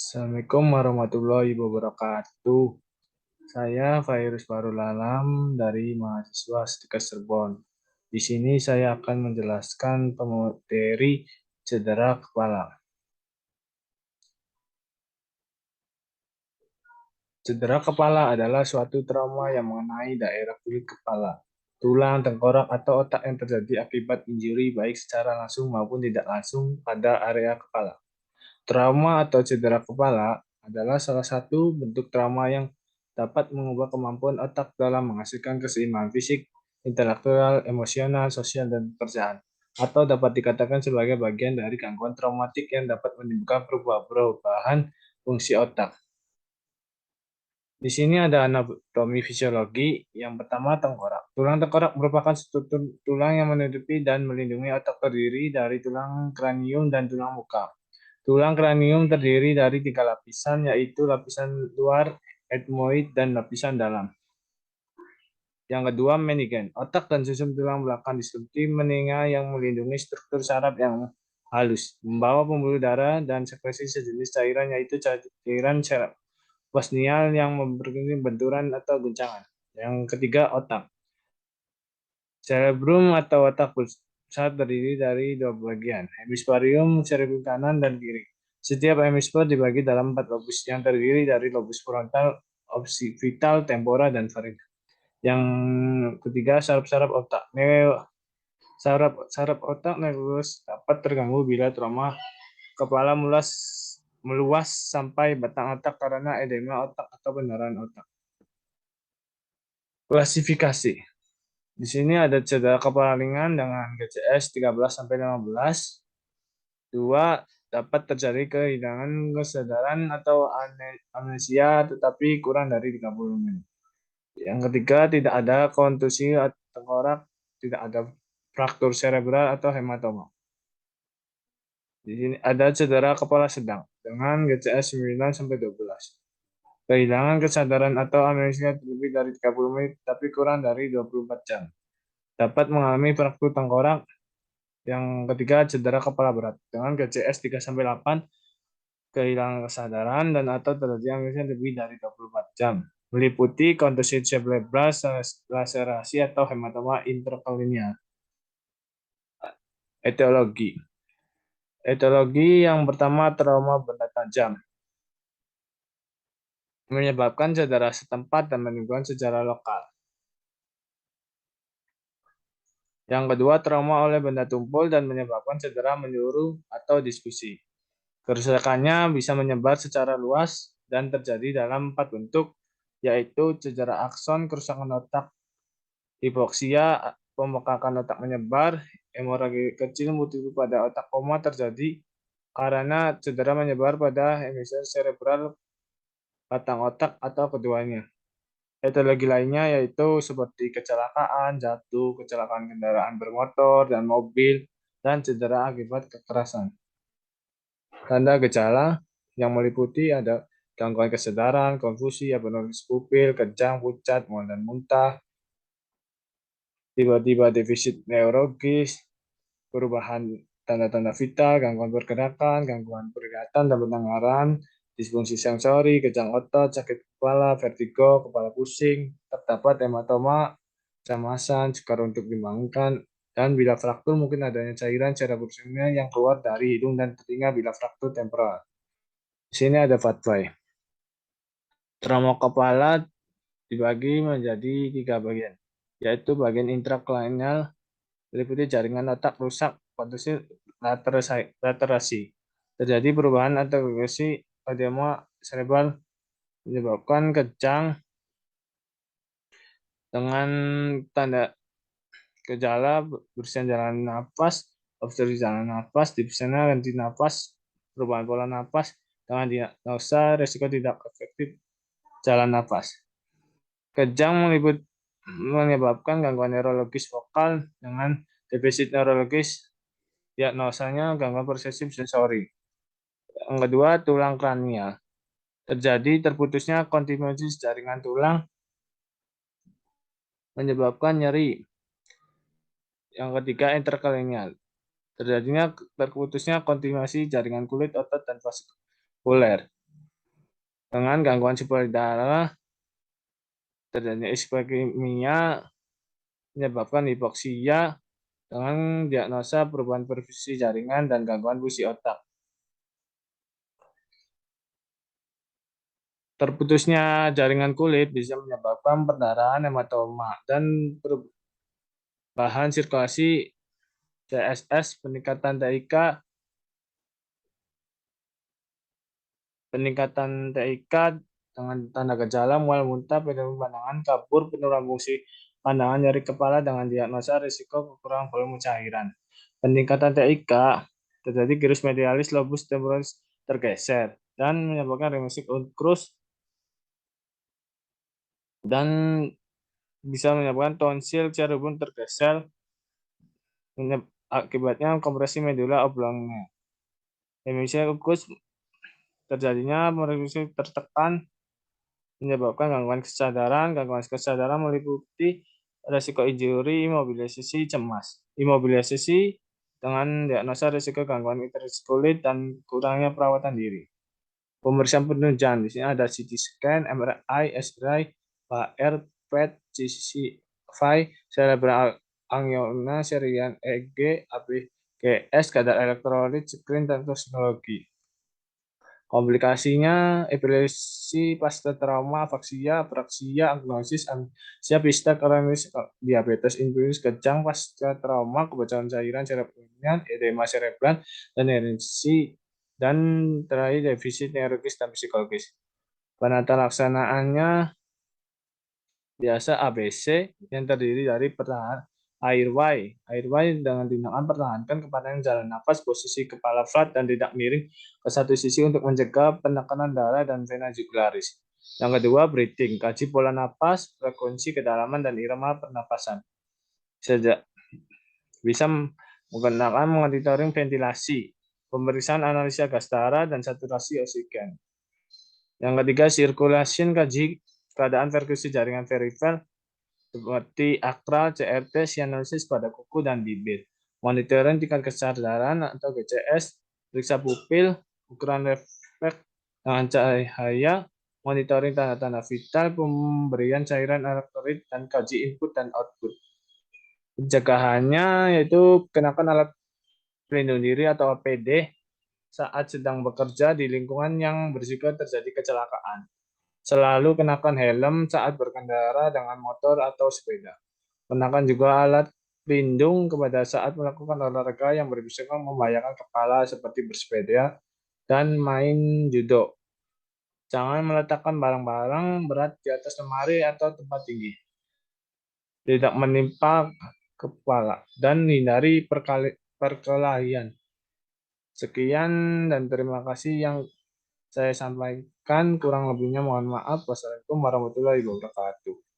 Assalamualaikum warahmatullahi wabarakatuh. Saya Fairuz Farul Alam dari mahasiswa Stikes Cirebon. Di sini saya akan menjelaskan pemateri cedera kepala. Cedera kepala adalah suatu trauma yang mengenai daerah kulit kepala, tulang, tengkorak, atau otak yang terjadi akibat injuri baik secara langsung maupun tidak langsung pada area kepala. Trauma atau cedera kepala adalah salah satu bentuk trauma yang dapat mengubah kemampuan otak dalam menghasilkan keseimbangan fisik, intelektual, emosional, sosial, dan pekerjaan. Atau dapat dikatakan sebagai bagian dari gangguan traumatik yang dapat menimbulkan perubahan fungsi otak. Di sini ada anatomi fisiologi. Yang pertama, tengkorak. Tulang tengkorak merupakan struktur tulang yang menutupi dan melindungi otak, terdiri dari tulang kranium dan tulang muka. Tulang kranium terdiri dari 3 lapisan, yaitu lapisan luar, ethmoid, dan lapisan dalam. Yang kedua, menigen. Otak dan susum tulang belakang diselimuti meninga yang melindungi struktur saraf yang halus, membawa pembuluh darah dan sekresi sejenis cairan, yaitu cairan cerebrospinal yang memberi benturan atau guncangan. Yang ketiga, otak. Cerebrum atau otak pusat terdiri dari 2 bagian, hemisferium cerebrum kanan dan kiri. Setiap hemisfer dibagi dalam 4 lobus yang terdiri dari lobus frontal, occipital, temporal, dan faringe. Yang ketiga, saraf-saraf otak. Saraf otak nervus dapat terganggu bila trauma kepala meluas sampai batang otak karena edema otak atau pendarahan otak. Klasifikasi. Di sini ada cedera kepala ringan dengan GCS 13-15. 2. Dapat terjadi kehilangan kesadaran atau amnesia tetapi kurang dari 30 menit. Yang ketiga, tidak ada kontusi tengkorak, tidak ada fraktur cerebral atau hematoma. Di sini ada cedera kepala sedang dengan GCS 9-12. Kehilangan kesadaran atau amnesia lebih dari 30 menit tapi kurang dari 24 jam. Dapat mengalami fraktur tengkorak. Yang ketiga, cedera kepala berat dengan GCS 3-8, kehilangan kesadaran dan atau terjadi amnesia lebih dari 24 jam. Meliputi kontusi cerebral, laserasi atau hematoma intrakranial. Etiologi. Etiologi yang pertama, trauma benda tajam. Menyebabkan cedera setempat dan menimbulkan secara lokal. Yang kedua, trauma oleh benda tumpul dan menyebabkan cedera menyeluruh atau diskusi. Kerusakannya bisa menyebar secara luas dan terjadi dalam 4 bentuk, yaitu cedera akson, kerusakan otak, hipoksia, pembengkakan otak menyebar, hemoragi kecil multiple pada otak koma terjadi karena cedera menyebar pada hemisfer cerebral, batang otak, atau keduanya. Etiologi lainnya yaitu seperti kecelakaan, jatuh, kecelakaan kendaraan bermotor dan mobil, dan cedera akibat kekerasan. Tanda gejala yang meliputi ada gangguan kesadaran, konfusi, abnormalitas pupil, kejang, pucat, mual dan muntah, tiba-tiba defisit neurologis, perubahan tanda-tanda vital, gangguan pergerakan, gangguan penglihatan dan pendengaran, disfungsi sensori, kejang otot, sakit kepala, vertigo, kepala pusing, terdapat hematoma, kecemasan, sukar untuk dibangunkan, dan bila fraktur mungkin adanya cairan cerebrospinal yang keluar dari hidung dan telinga bila fraktur temporal. Di sini ada fatwa. Trauma kepala dibagi menjadi 3 bagian, yaitu bagian intrakranial meliputi jaringan otak rusak, kontusi laterasi. Terjadi perubahan atau regresi edema cerebral menyebabkan kejang dengan tanda gejala bersihan jalan nafas, obstruksi jalan nafas, dipsena, henti nafas, perubahan pola nafas, dengan diagnosa resiko tidak efektif jalan nafas. Kejang menyebabkan gangguan neurologis vokal dengan defisit neurologis, diagnosanya gangguan persepsi sensori. Yang kedua, tulang kranial. Terjadi terputusnya kontinuitas jaringan tulang menyebabkan nyeri. Yang ketiga, interkranial. Terjadinya terputusnya kontinuasi jaringan kulit, otot, dan vaskuler. Dengan gangguan sirkulasi darah, terjadinya iskemia menyebabkan hipoksia dengan diagnosa perubahan perfusi jaringan dan gangguan fungsi otak. Terputusnya jaringan kulit bisa menyebabkan perdarahan, hematoma, dan perubahan sirkulasi CSS, peningkatan TIK dengan tanda gejala mual muntah, penurunan pandangan, kabur, penurunan fungsi pandangan, nyeri kepala dengan diagnosa risiko kekurangan volume cairan. Peningkatan TIK terjadi gyrus medialis lobus temporalis tergeser dan menyebabkan remisi krus dan bisa menyebabkan tonsil cerubun tergeser akibatnya kompresi medula oblongnya. Remisi ukus terjadinya remisi tertekan menyebabkan gangguan kesadaran meliputi risiko injuri, imobilisasi, cemas. Imobilisasi dengan diagnosa risiko gangguan interaksi kulit dan kurangnya perawatan diri. Pemeriksaan penunjang di sini ada CT scan, MRI, SRI, HR, PET, CCV, cerebral angina, serian EEG, ABGS, kadar elektrolit, screen, dan toksikologi. Komplikasinya epilepsi pasca trauma, afaksia, apraksia, agnosis, amnesia, pista, kronis, diabetes insipidus, kejang pasca trauma, kebocoran cairan cerebral, edema cerebral, dan erensi, dan terakhir defisit neurologis dan psikologis. Penata laksanaannya biasa ABC yang terdiri dari pertahanan airway. Airway dengan tindakan pertahankan kepadatan jalan nafas, posisi kepala flat dan tidak miring ke satu sisi untuk mencegah penekanan darah dan vena jugularis. Yang kedua, breathing. Kaji pola nafas, frekuensi, kedalaman, dan irama pernapasan. Sejak bisa menggunakan monitoring ventilasi, pemeriksaan analisa gas darah, dan saturasi oksigen. Yang ketiga, circulation, kaji keadaan perkusi jaringan perifel seperti akral, CRT, sianosis pada kuku dan bibir. Monitoring tingkat kesadaran atau GCS, periksa pupil, ukuran refleks dengan cahaya, monitoring tanda-tanda vital, pemberian cairan elektrolit, dan kaji input dan output. Pencegahannya yaitu kenakan alat pelindung diri atau APD saat sedang bekerja di lingkungan yang berisiko terjadi kecelakaan. Selalu kenakan helm saat berkendara dengan motor atau sepeda. Kenakan juga alat pelindung kepada saat melakukan olahraga yang berisiko membahayakan kepala seperti bersepeda dan main judo. Jangan meletakkan barang-barang berat di atas lemari atau tempat tinggi. Tidak menimpa kepala dan hindari perkelahian. Sekian dan terima kasih yang saya sampaikan. Kurang lebihnya mohon maaf. Wassalamualaikum warahmatullahi wabarakatuh.